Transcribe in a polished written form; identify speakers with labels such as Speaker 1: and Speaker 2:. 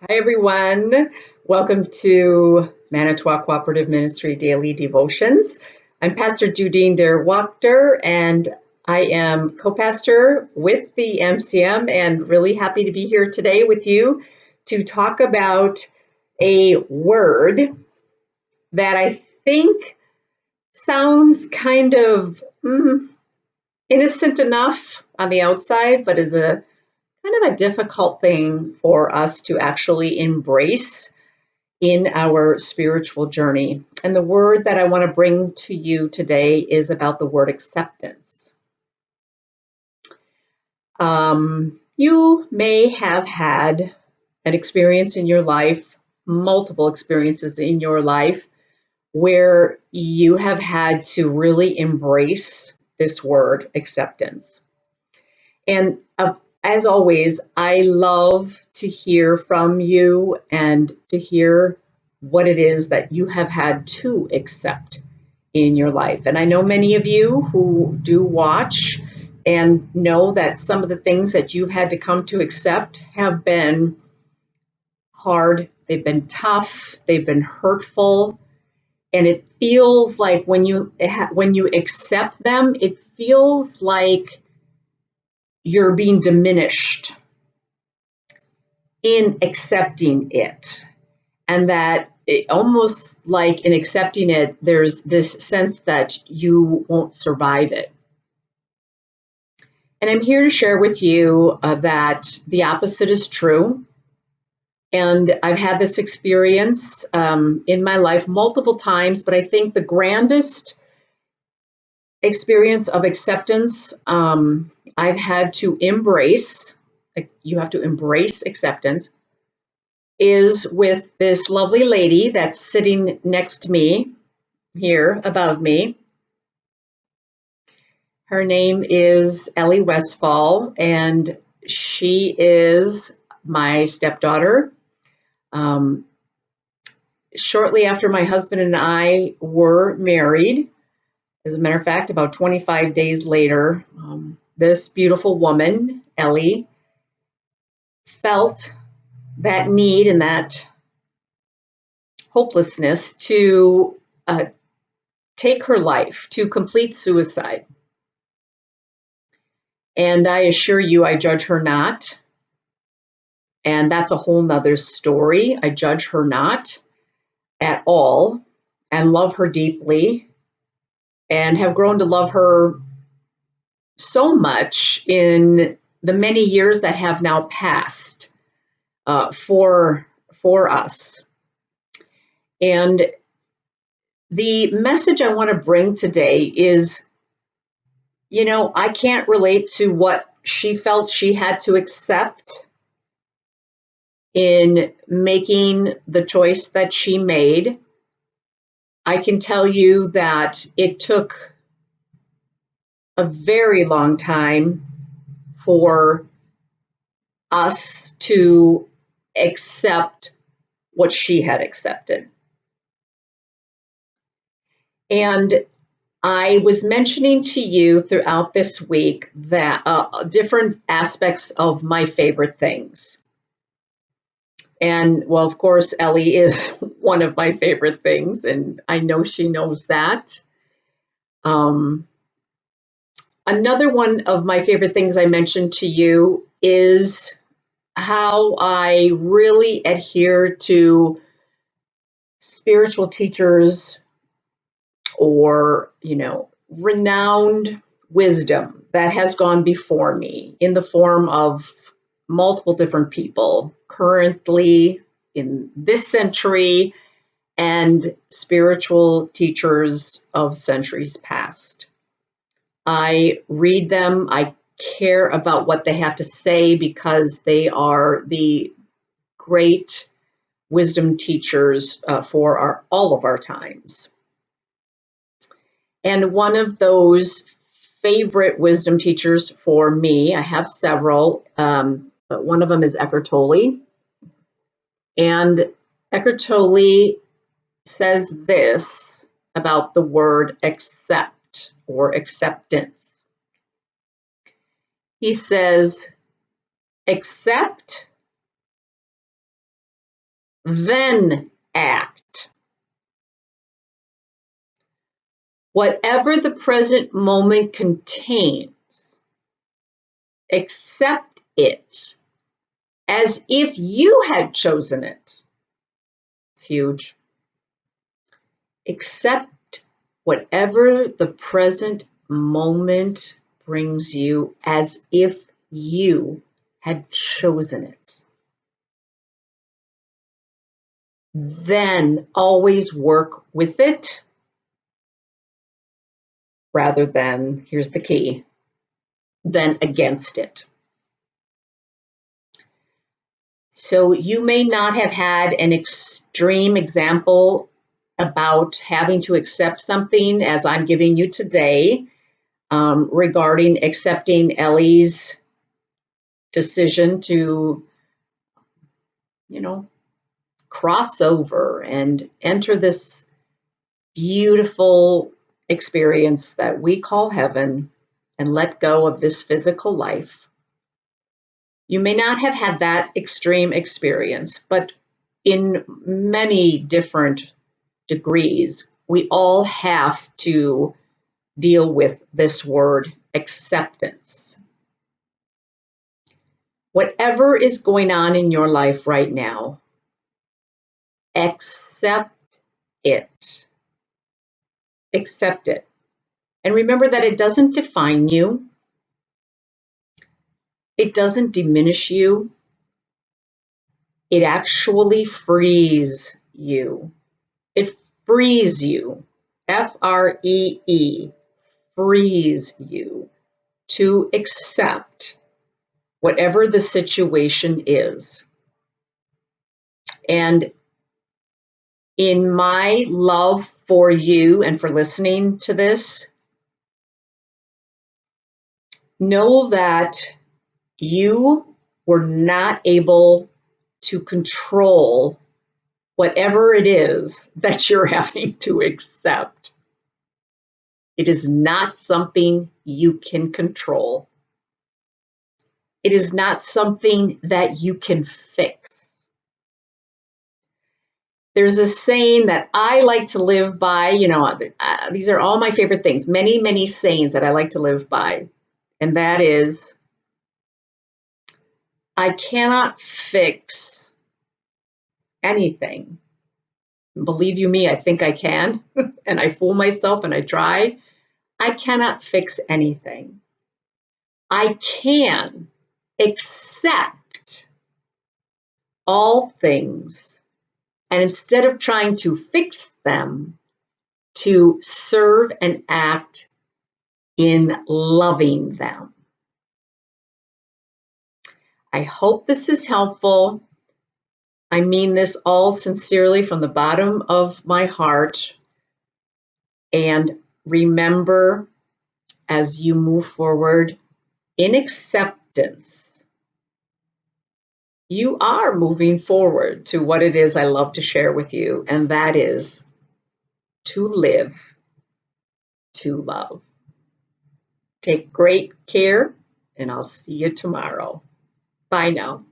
Speaker 1: Hi, everyone. Welcome to Manitowoc Cooperative Ministry Daily Devotions. I'm Pastor Judine Duerwaechter, and I am co-pastor with the MCM and really happy to be here today with you to talk about a word that I think sounds kind of innocent enough on the outside, but is a kind of a difficult thing for us to actually embrace in our spiritual journey. And the word that I want to bring to you today is about the word acceptance. You may have had an experience in your life, multiple experiences in your life, where you have had to really embrace this word acceptance. And as always, I love to hear from you and to hear what it is that you have had to accept in your life. And I know many of you who do watch and know that some of the things that you've had to come to accept have been hard, they've been tough, they've been hurtful, and it feels like when you accept them, it feels like you're being diminished in accepting it. And that almost like in accepting it, there's this sense that you won't survive it. And I'm here to share with you that the opposite is true. And I've had this experience in my life multiple times, but I think the grandest experience of acceptance I've had to embrace, like you have to embrace acceptance, is with this lovely lady that's sitting next to me here above me. Her name is Ellie Westfall, and she is my stepdaughter. Shortly after my husband and I were married, as a matter of fact, about 25 days later, this beautiful woman, Ellie, felt that need and that hopelessness to take her life, to complete suicide. And I assure you, I judge her not. And that's a whole nother story. I judge her not at all and love her deeply and have grown to love her so much in the many years that have now passed for us. And the message I want to bring today is, I can't relate to what she felt she had to accept in making the choice that she made. I can tell you that it took a very long time for us to accept what she had accepted. And I was mentioning to you throughout this week that different aspects of my favorite things. And well, of course, Ellie is one of my favorite things, and I know she knows that. Another one of my favorite things I mentioned to you is how I really adhere to spiritual teachers or, renowned wisdom that has gone before me in the form of multiple different people currently in this century and spiritual teachers of centuries past. I read them. I care about what they have to say because they are the great wisdom teachers for all of our times. And one of those favorite wisdom teachers for me, I have several, but one of them is Eckhart Tolle. And Eckhart Tolle says this about the word accept or acceptance. He says, accept then act. Whatever the present moment contains, accept it as if you had chosen it. It's huge. Accept whatever the present moment brings you as if you had chosen it. Then always work with it rather than, here's the key, than against it. So you may not have had an extreme example about having to accept something as I'm giving you today, regarding accepting Ellie's decision to, cross over and enter this beautiful experience that we call heaven and let go of this physical life. You may not have had that extreme experience, but in many different degrees, we all have to deal with this word, acceptance. Whatever is going on in your life right now, accept it. Accept it. And remember that it doesn't define you. It doesn't diminish you. It actually frees you. It frees you. F-R-E-E. Frees you to accept whatever the situation is. And in my love for you and for listening to this, know that you were not able to control whatever it is that you're having to accept. It is not something you can control. It is not something that you can fix. There's a saying that I like to live by, these are all my favorite things, many, many sayings that I like to live by. And that is, I cannot fix anything. Believe you me, I think I can, and I fool myself and I try. I cannot fix anything. I can accept all things, and instead of trying to fix them, to serve and act in loving them. I hope this is helpful. I mean this all sincerely from the bottom of my heart. And remember, as you move forward in acceptance, you are moving forward to what it is I love to share with you, and that is to live, to love. Take great care, and I'll see you tomorrow. Bye now.